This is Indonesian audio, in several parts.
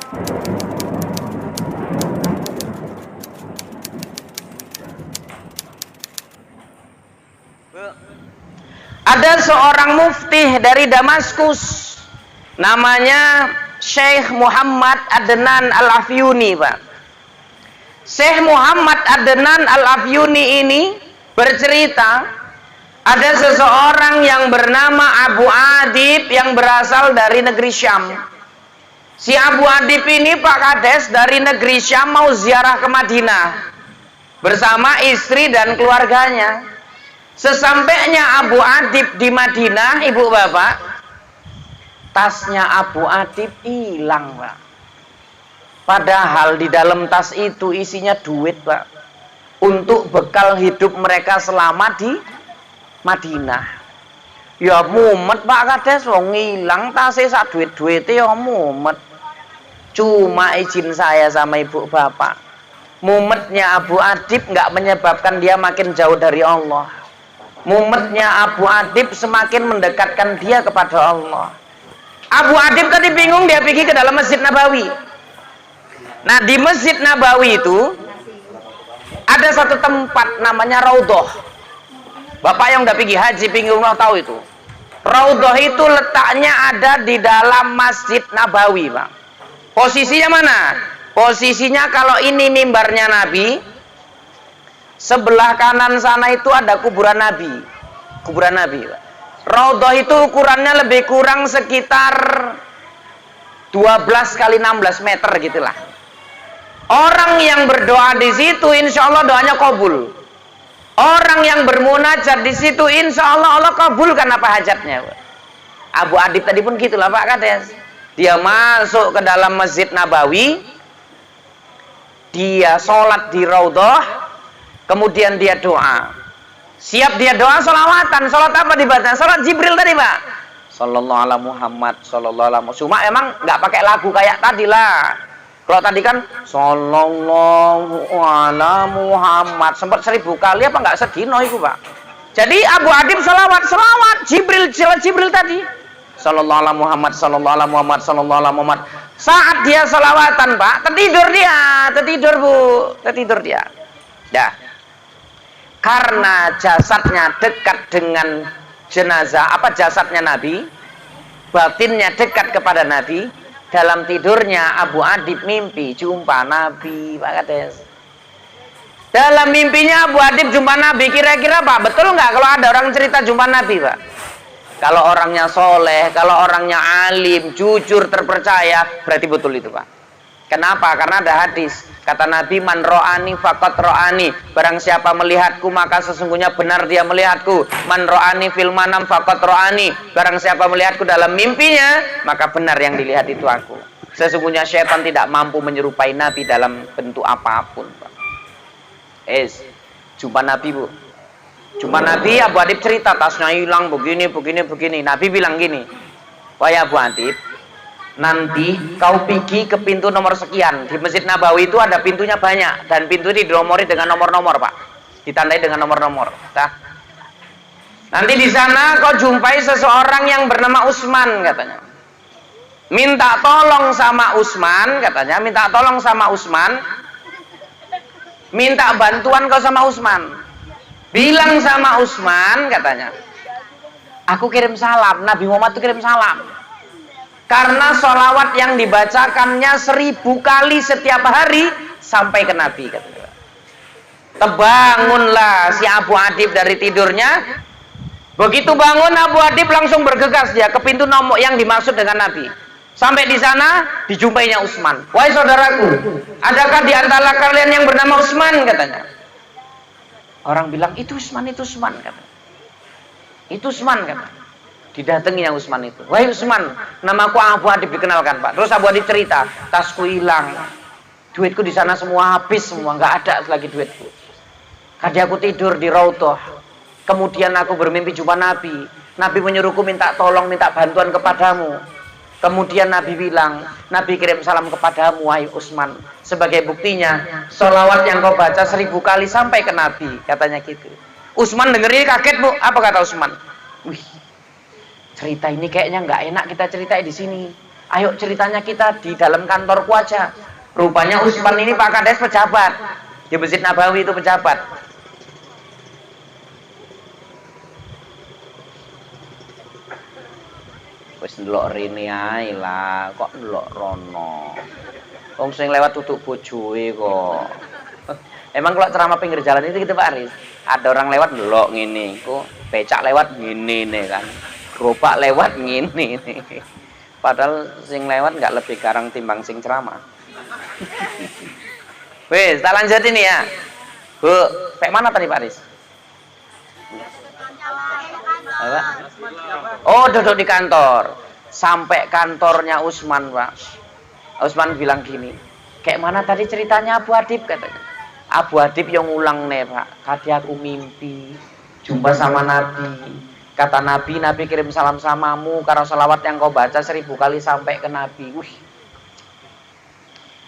Ada seorang mufti dari Damaskus, namanya Syekh Muhammad Adnan Al-Afyuni, Pak. Syekh Muhammad Adnan Al-Afyuni ini bercerita, ada seseorang yang bernama Abu Adib yang berasal dari negeri Syam. Si Abu Adib ini, Pak Kades, dari negeri Syam mau ziarah ke Madinah bersama istri dan keluarganya. Sesampainya Abu Adib di Madinah, ibu bapak, tasnya Abu Adib hilang, Pak. Padahal di dalam tas itu isinya duit, Pak, untuk bekal hidup mereka selama di Madinah. Ya mumet, Pak Kades, wong hilang tasnya sak duit-duitnya, ya mumet. Cuma izin saya sama ibu bapak, mumetnya Abu Adib nggak menyebabkan dia makin jauh dari Allah. Mumetnya Abu Adib semakin mendekatkan dia kepada Allah. Abu Adib tadi bingung, dia pergi ke dalam Masjid Nabawi. Nah, di Masjid Nabawi itu ada satu tempat namanya Raudhah. Bapak yang udah pergi haji, pinggir rumah tahu itu. Raudhah itu letaknya ada di dalam Masjid Nabawi, Pak. Posisinya mana? Posisinya kalau ini mimbarnya Nabi, sebelah kanan sana itu ada kuburan Nabi. Kuburan Nabi, Pak. Raudhah itu ukurannya lebih kurang sekitar 12 kali 16 meter gitulah. Orang yang berdoa di situ insya Allah doanya kabul. Orang yang bermunajat di situ insya Allah Allah kabulkan apa hajatnya, Pak. Abu Adib tadi pun gitulah, Pak Kades. Dia masuk ke dalam Masjid Nabawi, dia sholat di Raudhah, kemudian dia doa. Siap dia doa, sholawatan. Sholat apa dibaca? Sholat Jibril tadi, Pak. Sallallahu ala Muhammad, sallallahu ala Muhammad. Cuma emang nggak pakai lagu kayak tadi lah. Kalau tadi kan sallallahu ala Muhammad, sempat 1000 kali apa nggak sedino itu, Pak. Jadi Abu Adib sholawat Jibril, sholat Jibril tadi. Sallallahu ala Muhammad, sallallahu ala Muhammad, sallallahu ala Muhammad. Saat dia sholawatan, Pak, tertidur dia. Dah. Karena jasadnya dekat dengan jenazah, jasadnya Nabi, batinnya dekat kepada Nabi, dalam tidurnya Abu Adib mimpi jumpa Nabi, Pak Kades. Dalam mimpinya Abu Adib jumpa Nabi, kira-kira Pak, betul nggak kalau ada orang cerita jumpa Nabi, Pak? Kalau orangnya soleh, kalau orangnya alim, jujur, terpercaya, berarti betul itu, Pak. Kenapa? Karena ada hadis. Kata Nabi, man ro'ani faqat ro'ani. Barang siapa melihatku, maka sesungguhnya benar dia melihatku. Man ro'ani fil manam faqat ro'ani. Barang siapa melihatku dalam mimpinya, maka benar yang dilihat itu aku. Sesungguhnya syaitan tidak mampu menyerupai Nabi dalam bentuk apapun, Pak. Jumpa Nabi, Bu. Jumpa Nabi, Abu Adib cerita, tasnya hilang, begini. Nabi bilang gini, wahai Abu Adib, nanti kau pergi ke pintu nomor sekian. Di Masjid Nabawi itu ada pintunya banyak, dan pintu ini dinomori dengan nomor-nomor, Pak. Ditandai dengan nomor-nomor. Nah, nanti di sana kau jumpai seseorang yang bernama Utsman, katanya. Minta tolong sama Utsman, katanya. Minta tolong sama Utsman. Minta bantuan kau sama Utsman. Bilang sama Utsman, katanya, aku kirim salam, Nabi Muhammad itu kirim salam. Karena sholawat yang dibacakannya 1000 kali setiap hari sampai ke Nabi, katanya. Terbangunlah si Abu Adib dari tidurnya. Begitu bangun, Abu Adib langsung bergegas dia ke pintu nomor yang dimaksud dengan Nabi. Sampai di sana dijumpainya Utsman. Wahai saudaraku, adakah di antara kalian yang bernama Utsman, katanya. Orang bilang itu Utsman, kata. Itu Utsman, kata. Didatanginya Utsman itu. Wahai Utsman, namaku Abu Adib, dikenalkan, Pak. Terus Abu Adib cerita, tasku hilang, duitku di sana semua habis, semua nggak ada lagi duitku. Tadi aku tidur di Raudhah, kemudian aku bermimpi jumpa Nabi. Nabi menyuruhku minta tolong, minta bantuan kepadamu. Kemudian Nabi bilang, Nabi kirim salam kepadamu, wahai Utsman. Sebagai buktinya, sholawat yang kau baca 1000 kali sampai ke Nabi, katanya gitu. Utsman denger ini kaget, Bu. Apa kata Utsman? Wih, cerita ini kayaknya nggak enak kita ceritain di sini. Ayo ceritanya kita di dalam kantorku aja. Rupanya Utsman ini Pak Kades pejabat. Di Masjid Nabawi itu pejabat. Wis ndelok rene ae lah, kok ndelok rono. Wong sing lewat tutuk bojoe kok. Emang kalau ceramah pinggir jalan itu gitu Pak Aris, ada orang lewat ndelok ngene, kok becak lewat ngene nih kan. Gerobak lewat ngene nih. Padahal sing lewat nggak lebih garang timbang sing ceramah. Wes, tak lanjut ini ya. Bu, kayak mana tadi Pak Aris? Apa? Oh, duduk di kantor. Sampai kantornya Utsman, Pak. Utsman bilang gini, kayak mana tadi ceritanya Abu Adib katanya. Abu Adib yang ulang nih Pak. Tadi aku mimpi jumpa sama Nabi. Kata Nabi, Nabi kirim salam samamu karena salawat yang kau baca 1000 kali sampai ke Nabi. Wih,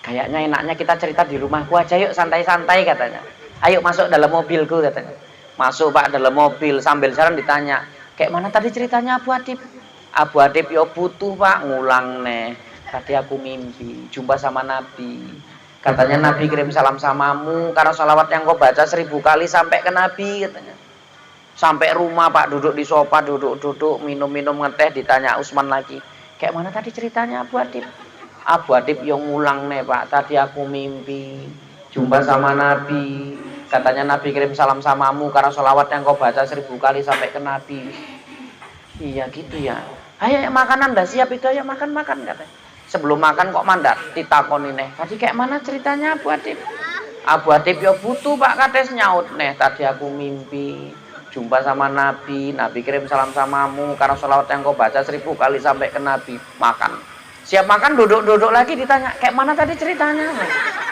kayaknya enaknya kita cerita di rumahku aja yuk, santai-santai katanya. Ayo masuk dalam mobilku katanya. Masuk Pak dalam mobil, sambil jalan ditanya, kayak mana tadi ceritanya Abu Adib? Abu Adib yo butuh Pak, ngulang nih. Tadi aku mimpi jumpa sama Nabi. Katanya Nabi kirim salam samamu karena salawat yang kau baca 1000 kali sampai ke Nabi katanya. Sampai rumah Pak, duduk di sofa, duduk-duduk, minum-minum ngeteh, ditanya Utsman lagi, kayak mana tadi ceritanya Abu Adib? Abu Adib yang ngulang nih Pak, tadi aku mimpi jumpa sama Nabi. Katanya Nabi kirim salam samamu karena sholawat yang kau baca 1000 kali sampai ke Nabi. Iya gitu ya. Ayo makanan dah siap itu, ayo makan-makan katanya. Sebelum makan kok mandat ditakoni nih. Tadi kayak mana ceritanya Abu Adib? Abu Adib ya butuh Pak Kades nyaut nih. Tadi aku mimpi jumpa sama Nabi. Nabi kirim salam samamu karena sholawat yang kau baca 1000 kali sampai ke Nabi. Makan. Siap makan, duduk-duduk lagi ditanya, kayak mana tadi ceritanya?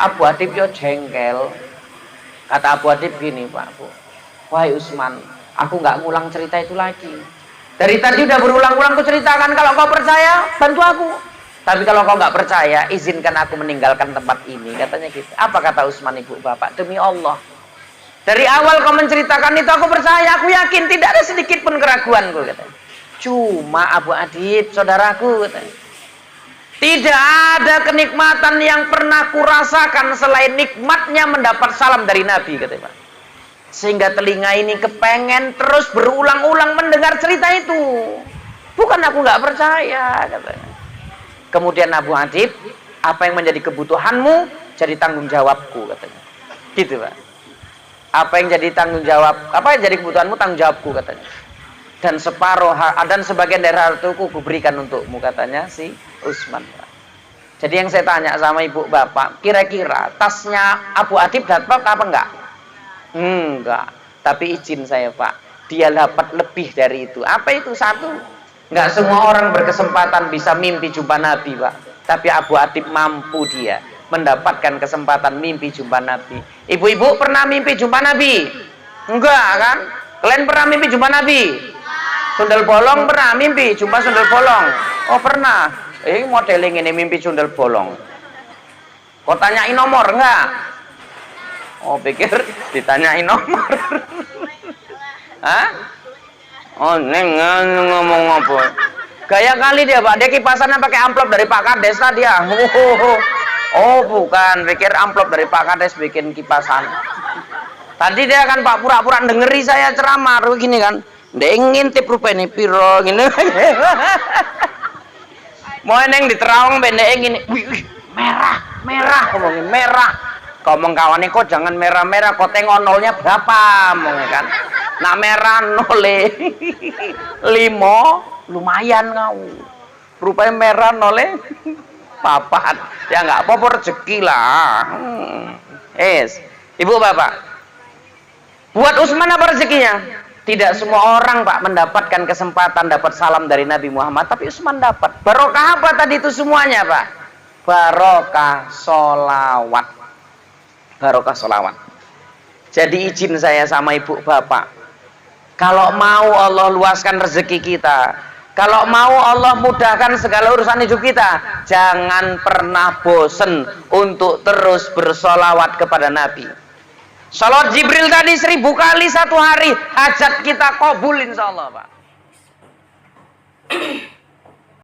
Abu Adib ya jengkel. Kata Abu Adib gini Pak, Bu, wahai Utsman, aku nggak ngulang cerita itu lagi. Dari tadi udah berulang-ulang aku ceritakan. Kalau kau percaya, bantu aku. Tapi kalau kau nggak percaya, izinkan aku meninggalkan tempat ini. Katanya gitu. Apa kata Utsman ibu bapak? Demi Allah, dari awal kau menceritakan itu aku percaya, aku yakin tidak ada sedikit pun keraguanku. Katanya. Cuma Abu Adib, saudaraku, katanya, tidak ada kenikmatan yang pernah kurasakan selain nikmatnya mendapat salam dari Nabi, katanya Pak. Sehingga telinga ini kepengen terus berulang-ulang mendengar cerita itu. Bukan aku nggak percaya, katanya. Kemudian Abu Adib, apa yang menjadi kebutuhanmu jadi tanggung jawabku, katanya. Gitu Pak. Apa yang jadi tanggung jawab, apa yang jadi kebutuhanmu tanggung jawabku, katanya. Dan separuh dan sebagian dari hartaku kuberikan untukmu, katanya si Utsman. Jadi yang saya tanya sama ibu bapak, kira-kira tasnya Abu Adib dapat apa enggak? Enggak. Tapi izin saya Pak, dia dapat lebih dari itu. Apa itu? Satu, enggak semua orang berkesempatan bisa mimpi jumpa Nabi Pak. Tapi Abu Adib mampu dia mendapatkan kesempatan mimpi jumpa Nabi. Ibu-ibu pernah mimpi jumpa Nabi? Enggak kan? Kalian pernah mimpi jumpa Nabi? Sundel bolong pernah mimpi jumpa sundel bolong? Oh pernah. Ini modeling ini mimpi sundel bolong. Kau tanyain nomor enggak? Oh pikir ditanyain nomor. Hah? Oh neng ngomong apa? Gaya kali dia Pak. Dia kipasannya pakai amplop dari Pak Kades tadi ya. Oh bukan, pikir amplop dari Pak Kades bikin kipasan. Tadi dia kan Pak pura-pura dengeri saya ceramah begini kan. Dia ngintip rupanya piro gini. Mau neng diterawang pendek gini. Wih, merah ngomongin merah. Ngomong kawannya kok jangan merah-merah, kok tengok nolnya berapa ngomongnya kan. Nak merah nole 5 lumayan kau. Rupanya merah nole 4. Ya nggak apa-apa rezeki lah. Ibu bapak, buat Utsman apa rezekinya? Tidak semua orang Pak mendapatkan kesempatan dapat salam dari Nabi Muhammad, tapi Utsman dapat. Barokah apa tadi itu semuanya Pak? Barokah sholawat. Barokah sholawat. Jadi izin saya sama ibu bapak, kalau mau Allah luaskan rezeki kita, kalau mau Allah mudahkan segala urusan hidup kita, jangan pernah bosen untuk terus bersolawat kepada Nabi. Salawat Jibril tadi 1000 kali satu hari, hajat kita kabul insya Allah Pak.